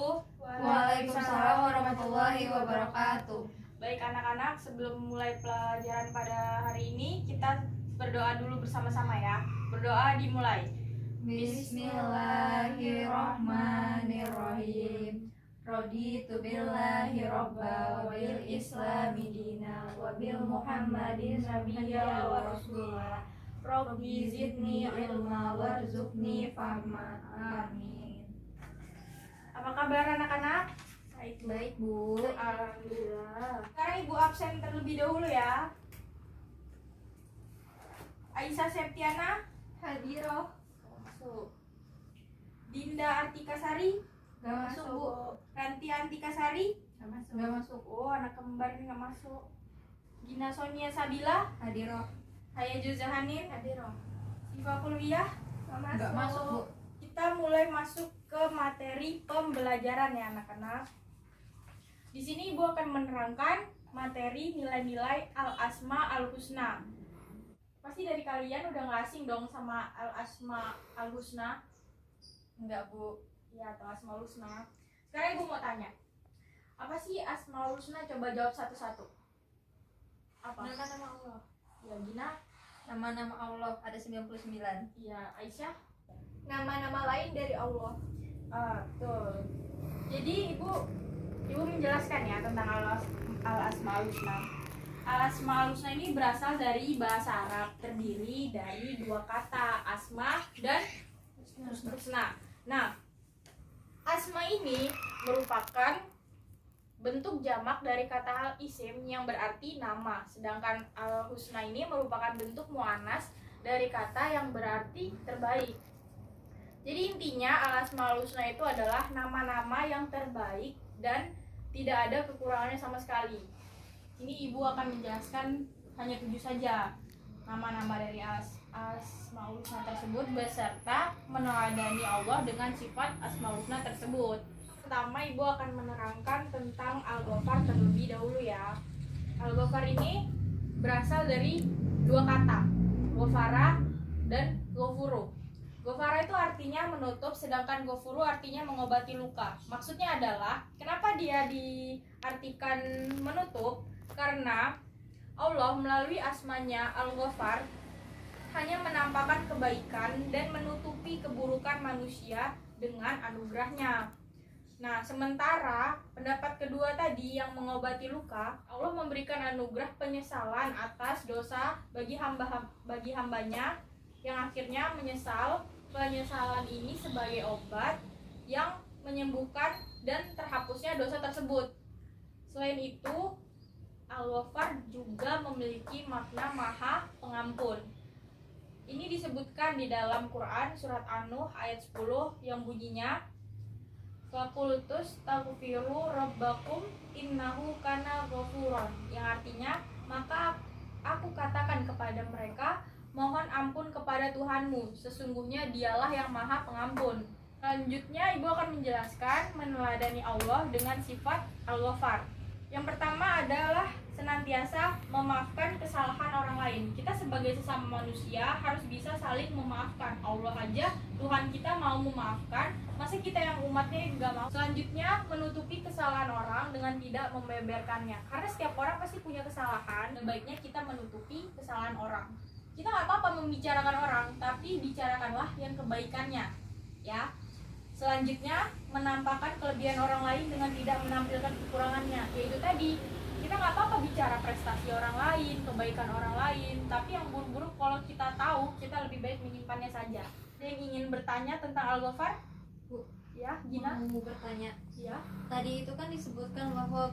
wabarakatuh. Waalaikumsalam warahmatullahi wabarakatuh. Baik anak-anak, sebelum mulai pelajaran pada hari ini, kita berdoa dulu bersama-sama ya. Berdoa dimulai. Bismillahirrahmanirrahim. Raditu billahi robba wa bil islami dina wa bil muhammadin nabiyya wa rasulah. Rabbi zidni ilma warzuqni fahma. Amin. Apa kabar anak-anak? Baik Bu. Alhamdulillah. Sekarang Ibu absen terlebih dahulu ya. Aisyah Septiana Hadiroh. masuk. Dinda Artika Sari Gak masuk Bu. Ranti Antika Sari Gak masuk. oh anak kembar nih nggak masuk. Gina Sonia Sabila, Hadiroh. Haya Juzahanin, Hadiroh. Siva Kulwiyah. Gak masuk Bu. Kita mulai masuk ke materi pembelajaran ya anak-anak. Di sini Ibu akan menerangkan materi nilai-nilai Al-Asma Al-Husna. Pasti dari kalian udah nggak asing dong sama Al-Asma Al-Husna? Enggak Bu. Ya, atau Asmaul Husna. Sekarang Ibu mau tanya, apa sih Asmaul Husna? Coba jawab satu-satu. Apa? Nama Allah. Ya, Gina. Nama-nama Allah ada 99. Ya, Aisyah. Nama-nama lain dari Allah. Betul. Jadi Ibu menjelaskan ya tentang Al-Asmaul Husna. Al-Asmaul Husna ini berasal dari bahasa Arab, terdiri dari dua kata, asma dan husna. Nah, asma ini merupakan bentuk jamak dari kata al-isim yang berarti nama, sedangkan al-husna ini merupakan bentuk muannas dari kata yang berarti terbaik. Jadi intinya al-asmaul husna itu adalah nama-nama yang terbaik dan tidak ada kekurangannya sama sekali. Ini Ibu akan menjelaskan hanya 7 saja nama-nama dari asmaul husna tersebut beserta meneladani Allah dengan sifat asmaul husna tersebut. Pertama Ibu akan menerangkan tentang Al-Ghafar terlebih dahulu ya. Al-Ghafar ini berasal dari dua kata, Ghafara dan Ghafuru. Ghafara itu artinya menutup, sedangkan Ghafuru artinya mengobati luka. Maksudnya adalah, kenapa dia diartikan menutup? Karena Allah melalui asmanya Al-Ghafar hanya menampakkan kebaikan dan menutupi keburukan manusia dengan anugerahnya. Nah, sementara pendapat kedua tadi yang mengobati luka, Allah memberikan anugerah penyesalan atas dosa bagi hambanya yang akhirnya menyesal. Penyesalan ini sebagai obat yang menyembuhkan dan terhapusnya dosa tersebut. Selain itu, Al-Ghafar juga memiliki makna Maha Pengampun. Ini disebutkan di dalam Quran surat An-Nuh ayat 10 yang bunyinya Faqultus taghfiru rabbakum innahu kana ghafuran, yang artinya maka aku katakan kepada mereka, mohon ampun kepada Tuhanmu, sesungguhnya dialah yang Maha Pengampun. Selanjutnya Ibu akan menjelaskan meneladani Allah dengan sifat Al-Ghafar. Yang pertama adalah senantiasa memaafkan kesalahan orang lain. Kita sebagai sesama manusia harus bisa saling memaafkan. Allah aja, Tuhan kita mau memaafkan, masa kita yang umatnya nggak mau? Selanjutnya, menutupi kesalahan orang dengan tidak membeberkannya. Karena setiap orang pasti punya kesalahan, sebaiknya kita menutupi kesalahan orang. Kita nggak apa-apa membicarakan orang, tapi bicarakanlah yang kebaikannya, ya. Selanjutnya, menampakkan kelebihan orang lain dengan tidak menampilkan kekurangannya. Yaitu tadi, kita nggak apa-apa bicara prestasi orang lain, kebaikan orang lain, tapi yang buruk-buruk kalau kita tahu, kita lebih baik menyimpannya saja. Yang ingin bertanya tentang Al-Ghafar? Bu, Ya, Gina? mau bertanya. Ya. Tadi itu kan disebutkan bahwa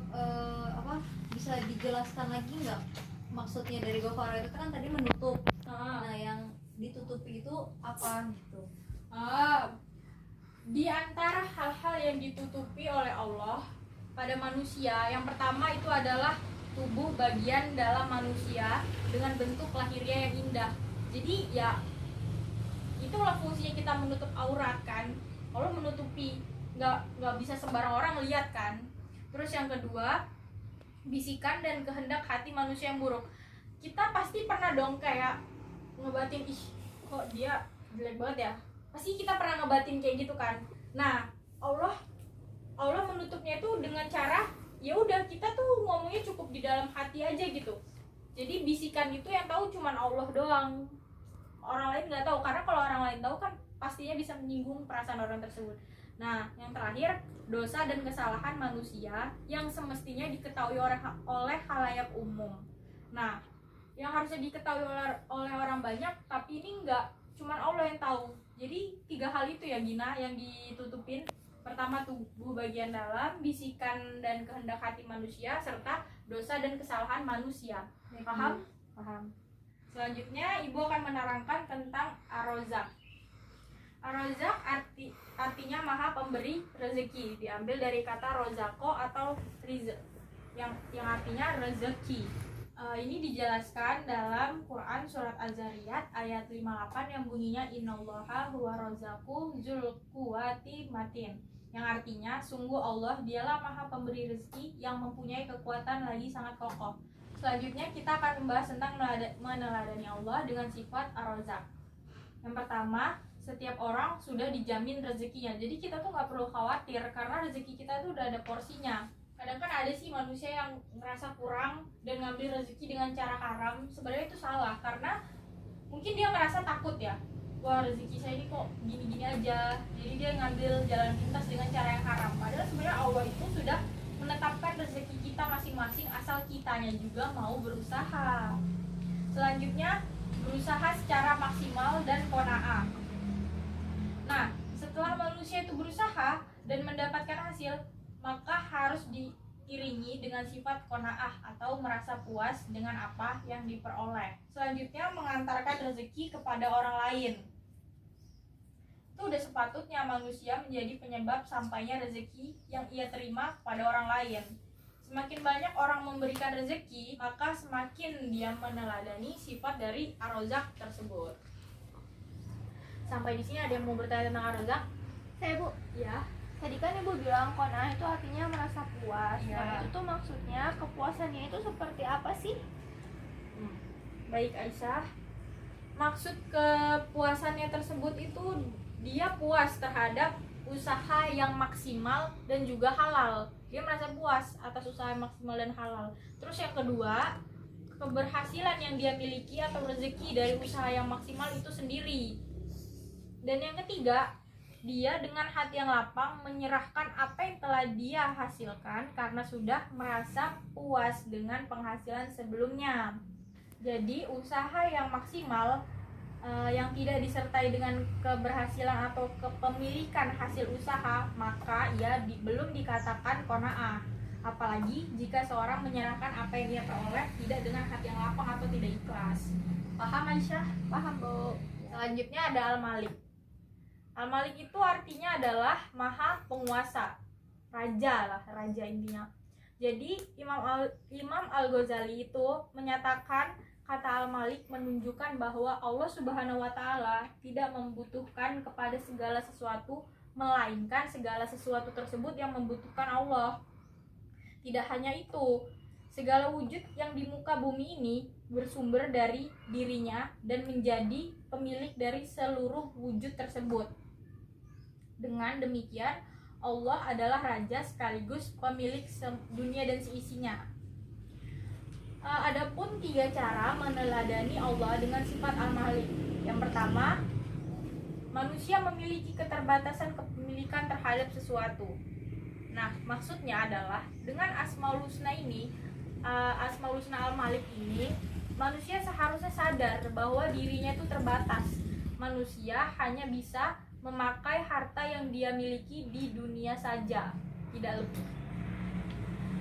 bisa dijelaskan lagi nggak maksudnya dari Ghafara itu kan tadi menutup. Nah, yang ditutupi itu apa gitu? Di antara hal-hal yang ditutupi oleh Allah pada manusia, yang pertama itu adalah tubuh bagian dalam manusia dengan bentuk lahiriah yang indah. Jadi ya itulah fungsinya kita menutup aurat kan. Allah menutupi, nggak bisa sembarang orang lihat kan. Terus yang kedua, bisikan dan kehendak hati manusia yang buruk. Kita pasti pernah dong kayak ngebatin, ih kok dia jelek banget ya. Pasti kita pernah ngebatin kayak gitu kan. Nah, Allah ya udah kita tuh ngomongnya cukup di dalam hati aja gitu. Jadi bisikan itu yang tahu cuman Allah doang, orang lain nggak tahu, karena kalau orang lain tahu kan pastinya bisa menyinggung perasaan orang tersebut. Nah, yang terakhir, dosa dan kesalahan manusia yang semestinya diketahui oleh khalayak umum. Nah, yang harusnya diketahui oleh orang banyak, tapi ini nggak, cuman Allah yang tahu. Jadi 3 hal itu ya Gina yang ditutupin. Pertama, tubuh bagian dalam, bisikan dan kehendak hati manusia, serta dosa dan kesalahan manusia. Paham? Paham. Selanjutnya ibu akan menerangkan tentang Ar-Razzaq. Ar-Razzaq artinya maha pemberi rezeki, diambil dari kata rozako atau rizq yang artinya rezeki. Ini dijelaskan dalam Quran surat Az-Zariyat ayat 58 yang bunyinya innallaha huwa razaqu dzul quwwati matin, yang artinya sungguh Allah dialah maha pemberi rezeki yang mempunyai kekuatan lagi sangat kokoh. Selanjutnya kita akan membahas tentang meneladani Allah dengan sifat Ar-Razzaq. Yang pertama, setiap orang sudah dijamin rezekinya, jadi kita tuh nggak perlu khawatir karena rezeki kita tuh udah ada porsinya. Kadang kan ada sih manusia yang ngerasa kurang dan ngambil rezeki dengan cara haram. Sebenarnya itu salah, karena mungkin dia ngerasa takut ya, wah rezeki saya ini kok gini-gini aja, jadi dia ngambil jalan pintas dengan cara yang haram. Padahal sebenarnya Allah itu sudah menetapkan rezeki kita masing-masing, asal kitanya juga mau berusaha. Selanjutnya, berusaha secara maksimal dan qanaah. Nah, setelah manusia itu berusaha dan mendapatkan hasil, maka harus diiringi dengan sifat qanaah atau merasa puas dengan apa yang diperoleh. Selanjutnya, mengantarkan rezeki kepada orang lain. Itu udah sepatutnya manusia menjadi penyebab sampainya rezeki yang ia terima kepada orang lain. Semakin banyak orang memberikan rezeki, maka semakin dia meneladani sifat dari Ar-Razzaq tersebut. Sampai di sini ada yang mau bertanya tentang Ar-Razzaq? Saya Bu, Ya. tadi kan Ibu bilang qanaah itu artinya merasa puas. Iya. Nah, itu tuh maksudnya kepuasannya itu seperti apa sih? Baik Aisyah, maksud kepuasannya tersebut itu dia puas terhadap usaha yang maksimal dan juga halal. Dia merasa puas atas usaha yang maksimal dan halal. Terus yang kedua, keberhasilan yang dia miliki atau rezeki dari usaha yang maksimal itu sendiri. Dan yang ketiga, dia dengan hati yang lapang menyerahkan apa yang telah dia hasilkan karena sudah merasa puas dengan penghasilan sebelumnya. Jadi usaha yang maksimal yang tidak disertai dengan keberhasilan atau kepemilikan hasil usaha, maka ia belum dikatakan qanaah. Apalagi jika seorang menyerahkan apa yang dia peroleh tidak dengan hati yang lapang atau tidak ikhlas. Paham Aisyah? Paham Bu. Selanjutnya ada Al-Malik. Al-Malik itu artinya adalah maha penguasa, raja lah, raja intinya. Jadi Imam Al-Ghazali itu menyatakan kata Al-Malik menunjukkan bahwa Allah Subhanahu wa Ta'ala tidak membutuhkan kepada segala sesuatu, melainkan segala sesuatu tersebut yang membutuhkan Allah. Tidak hanya itu, segala wujud yang di muka bumi ini bersumber dari dirinya dan menjadi pemilik dari seluruh wujud tersebut. Dengan demikian, Allah adalah raja sekaligus pemilik dunia dan seisinya. Adapun 3 cara meneladani Allah dengan sifat Al-Malik. Yang pertama, manusia memiliki keterbatasan kepemilikan terhadap sesuatu. Nah, maksudnya adalah dengan Asmaul Husna ini, Asmaul Husna Al-Malik ini, manusia seharusnya sadar bahwa dirinya itu terbatas. Manusia hanya bisa memakai harta yang dia miliki di dunia saja, tidak lebih.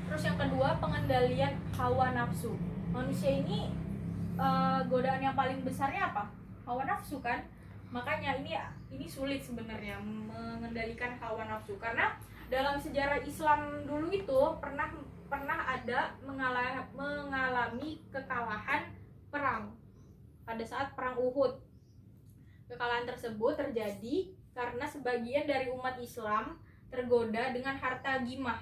Terus yang kedua, pengendalian hawa nafsu. Manusia ini godaan yang paling besarnya apa? Hawa nafsu kan? Makanya ini sulit sebenarnya mengendalikan hawa nafsu, karena dalam sejarah Islam dulu itu pernah ada mengalami kekalahan perang pada saat perang Uhud. Kekalahan tersebut terjadi karena sebagian dari umat Islam tergoda dengan harta gimah.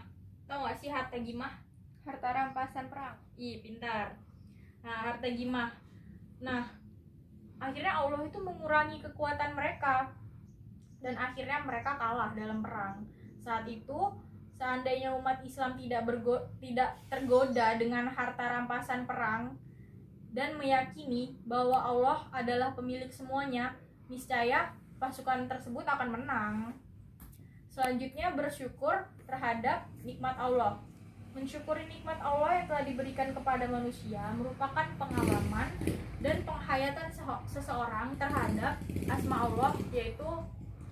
Tahu gak sih harta gimah? Harta rampasan perang. Ih, pintar. Nah, harta gimah. Nah, akhirnya Allah itu mengurangi kekuatan mereka dan akhirnya mereka kalah dalam perang. Saat seandainya umat Islam tidak tergoda dengan harta rampasan perang dan meyakini bahwa Allah adalah pemilik semuanya, niscaya pasukan tersebut akan menang. Selanjutnya, bersyukur terhadap nikmat Allah. Mensyukuri nikmat Allah yang telah diberikan kepada manusia merupakan pengalaman dan penghayatan seseorang terhadap asma Allah, yaitu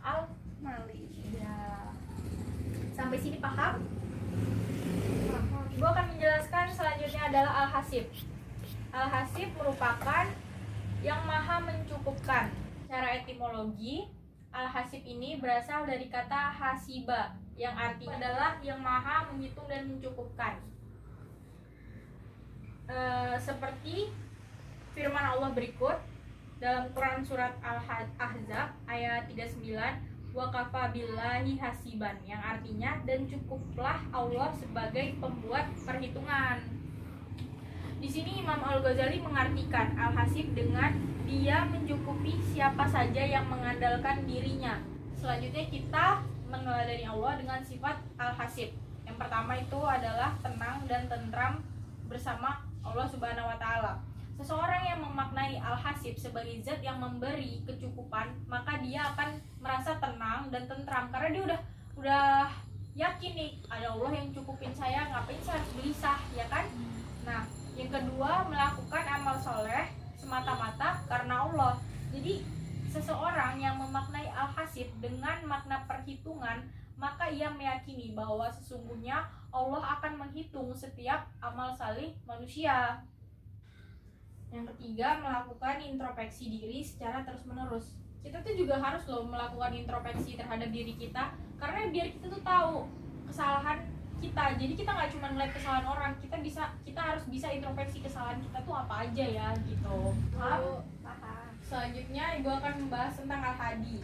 Al-Malik. Ya. Sampai sini paham? Ibu akan menjelaskan selanjutnya adalah Al-Hasib. Al-Hasib merupakan yang maha mencukupkan. Secara etimologi, Al-Hasib ini berasal dari kata hasiba, yang artinya adalah yang maha menghitung dan mencukupkan. Seperti firman Allah berikut dalam Quran surat Al-Ahzab ayat 39, wa kafa billahi hasiban, yang artinya dan cukuplah Allah sebagai pembuat perhitungan. Di sini Imam Al-Ghazali mengartikan Al-Hasib dengan dia mencukupi siapa saja yang mengandalkan dirinya. Selanjutnya kita meneladani Allah dengan sifat Al-Hasib. Yang pertama itu adalah tenang dan tentram bersama Allah Subhanahu wa taala. Seseorang yang memaknai Al-Hasib sebagai zat yang memberi kecukupan, maka dia akan merasa tenang dan tentram karena dia udah yakin nih, ada Allah yang cukupin saya, ngapain saya harus gelisah, ya kan? Nah, yang kedua, melakukan amal soleh semata-mata karena Allah. Jadi seseorang yang memaknai Al-Hasib dengan makna perhitungan, maka ia meyakini bahwa sesungguhnya Allah akan menghitung setiap amal saleh manusia. Yang ketiga, melakukan introspeksi diri secara terus-menerus. Kita tuh juga harus loh melakukan introspeksi terhadap diri kita, karena biar kita tuh tahu kesalahan kita. Jadi kita nggak cuma melihat kesalahan orang, kita harus bisa introspeksi kesalahan kita tuh apa aja ya gitu. Paham? Selanjutnya ibu akan membahas tentang Al-Hadi.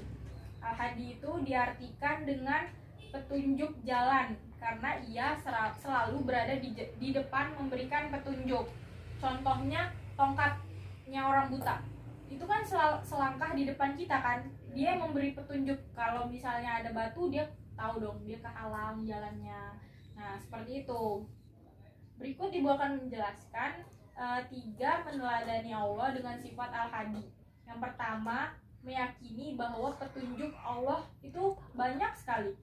Al-Hadi itu diartikan dengan petunjuk jalan, karena ia selalu berada di depan memberikan petunjuk. Contohnya tongkatnya orang buta, itu kan selangkah di depan kita kan, dia memberi petunjuk. Kalau misalnya ada batu, dia tahu dong, dia kehalang jalannya. Nah, seperti itu. Berikut ibu akan menjelaskan 3 meneladani Allah dengan sifat Al-Hadi. Yang pertama, meyakini bahwa petunjuk Allah itu banyak sekali.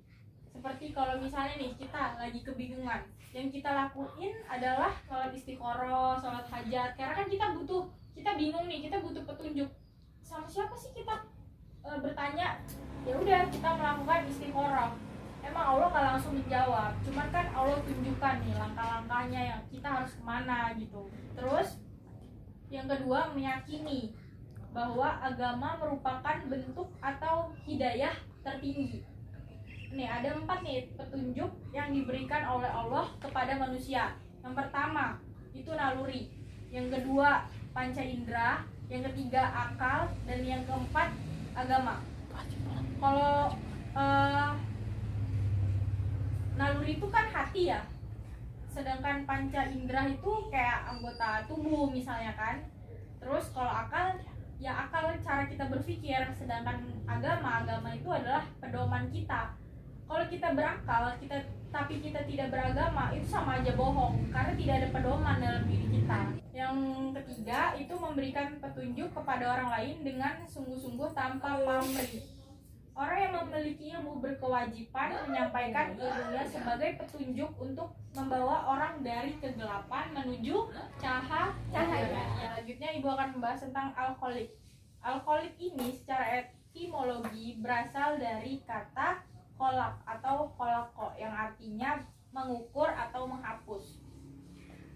Seperti kalau misalnya nih, kita lagi kebingungan, yang kita lakuin adalah sholat istikharah, sholat hajat. Karena kan kita bingung nih, kita butuh petunjuk. Sama siapa sih kita bertanya? Ya udah, kita melakukan istikharah. Emang Allah nggak langsung menjawab, cuman kan Allah tunjukkan nih langkah-langkahnya yang kita harus kemana gitu. Terus yang kedua, meyakini bahwa agama merupakan bentuk atau hidayah tertinggi. Nih ada 4 nih petunjuk yang diberikan oleh Allah kepada manusia. Yang pertama itu naluri, yang kedua panca indera, yang ketiga akal, dan yang keempat agama. Kalau naluri itu kan hati ya, sedangkan panca indera itu kayak anggota tubuh misalnya kan. Terus kalau akal, ya akal cara kita berpikir, sedangkan agama itu adalah pedoman kita. Kalau kita berakal, tapi kita tidak beragama, itu sama aja bohong, karena tidak ada pedoman dalam diri kita. Yang ketiga itu memberikan petunjuk kepada orang lain dengan sungguh-sungguh tanpa pamrih. Orang yang memiliki ilmu berkewajiban menyampaikan ilmunya sebagai petunjuk untuk membawa orang dari kegelapan menuju cahaya. Selanjutnya ibu akan membahas tentang Al-Khaliq. Al-Khaliq ini secara etimologi berasal dari kata kholak atau kholako, yang artinya mengukur atau menghapus.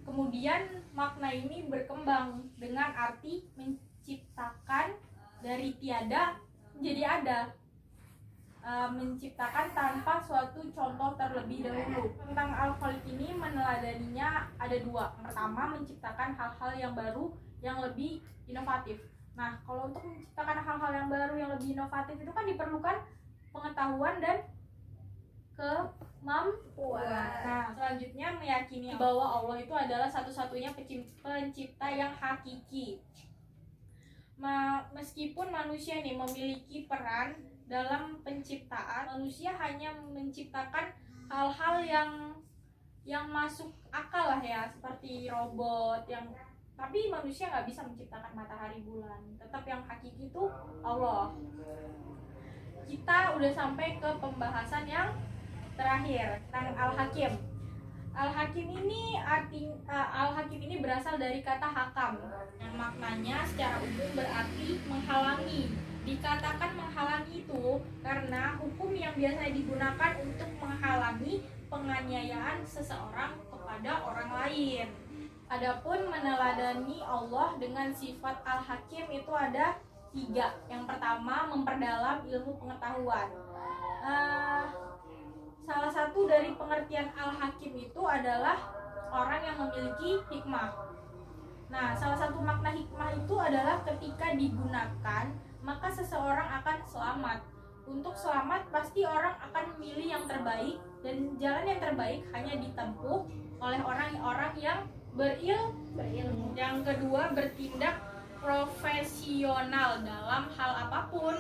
Kemudian makna ini berkembang dengan arti menciptakan dari tiada menjadi ada, menciptakan tanpa suatu contoh terlebih dahulu. Tentang Al-Khaliq ini meneladaninya ada 2. Pertama, menciptakan hal-hal yang baru yang lebih inovatif. Nah, kalau untuk menciptakan hal-hal yang baru yang lebih inovatif itu kan diperlukan pengetahuan dan kemampuan. Nah, selanjutnya meyakini bahwa Allah itu adalah satu-satunya pencipta yang hakiki. Meskipun manusia nih memiliki peran dalam penciptaan, manusia hanya menciptakan hal-hal yang masuk akal lah ya, seperti robot yang, tapi manusia nggak bisa menciptakan matahari bulan, tetap yang hakiki itu Allah. Kita udah sampai ke pembahasan yang terakhir tentang Al-Hakim. Al-Hakim ini berasal dari kata hakam yang maknanya secara umum berarti menghalangi. Dikatakan menghalangi itu karena hukum yang biasanya digunakan untuk menghalangi penganiayaan seseorang kepada orang lain. Adapun meneladani Allah dengan sifat Al-Hakim itu ada 3. Yang pertama, memperdalam ilmu pengetahuan. Salah satu dari pengertian Al-Hakim itu adalah orang yang memiliki hikmah. Nah, salah satu makna hikmah itu adalah ketika digunakan, maka seseorang akan selamat. Untuk selamat, pasti orang akan memilih yang terbaik, dan jalan yang terbaik hanya ditempuh oleh orang-orang yang berilmu. Yang kedua, bertindak profesional dalam hal apapun.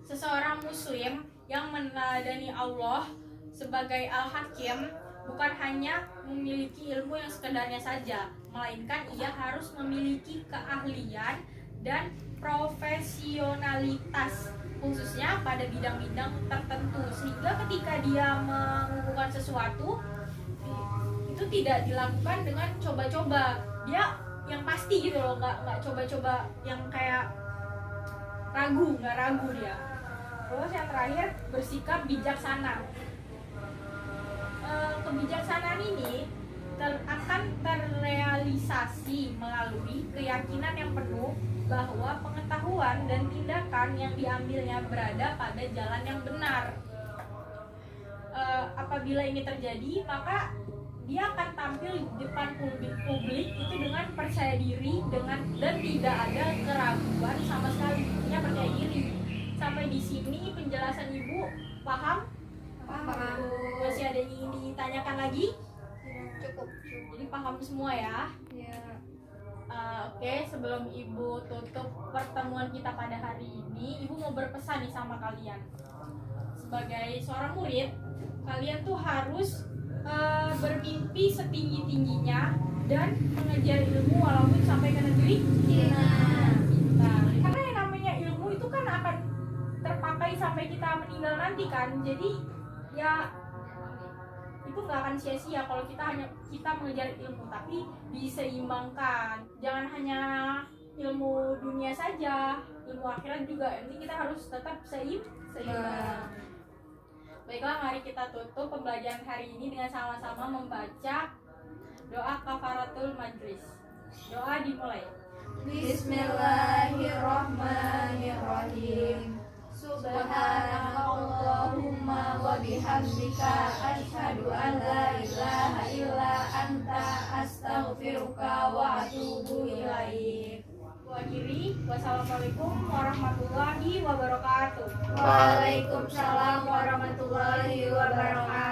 Seseorang muslim yang meneladani Allah sebagai Al-Hakim bukan hanya memiliki ilmu yang sekedarnya saja, melainkan ia harus memiliki keahlian dan profesionalitas khususnya pada bidang-bidang tertentu, sehingga ketika dia melakukan sesuatu itu tidak dilakukan dengan coba-coba, dia yang pasti gitu loh, nggak coba-coba yang kayak nggak ragu dia. Terus yang terakhir, bersikap bijaksana. Kebijaksanaan ini akan terrealisasi melalui keyakinan yang penuh bahwa pengetahuan dan tindakan yang diambilnya berada pada jalan yang benar. Apabila ini terjadi, maka dia akan tampil di depan publik itu dengan percaya diri dan tidak ada keraguan sama sekali, dia percaya diri. Sampai di sini penjelasan Ibu paham? Paham. Masih ada yang ingin ditanyakan lagi? Cukup. Jadi paham semua ya? Ya. Oke, sebelum Ibu tutup pertemuan kita pada hari ini, Ibu mau berpesan nih sama kalian. Sebagai seorang murid, kalian tuh harus bermimpi setinggi-tingginya dan mengejar ilmu walaupun sampai ke negeri Cina. Karena yang namanya ilmu itu kan akan terpakai sampai kita meninggal nanti kan. Jadi ya itu nggak akan sia-sia kalau kita mengejar ilmu, tapi diseimbangkan. Jangan hanya ilmu dunia saja, ilmu akhirat juga. Ini kita harus tetap seimbang. Baiklah, mari kita tutup pembelajaran hari ini dengan sama-sama membaca doa kafaratul majlis. Doa dimulai. Bismillahirrahmanirrahim. Subhanakallahumma wa bihamdika asyhadu an la ilaha illa anta astaghfiruka wa atubu ilaik. Akhiri, wassalamualaikum warahmatullahi wabarakatuh. Waalaikumsalam warahmatullahi wabarakatuh.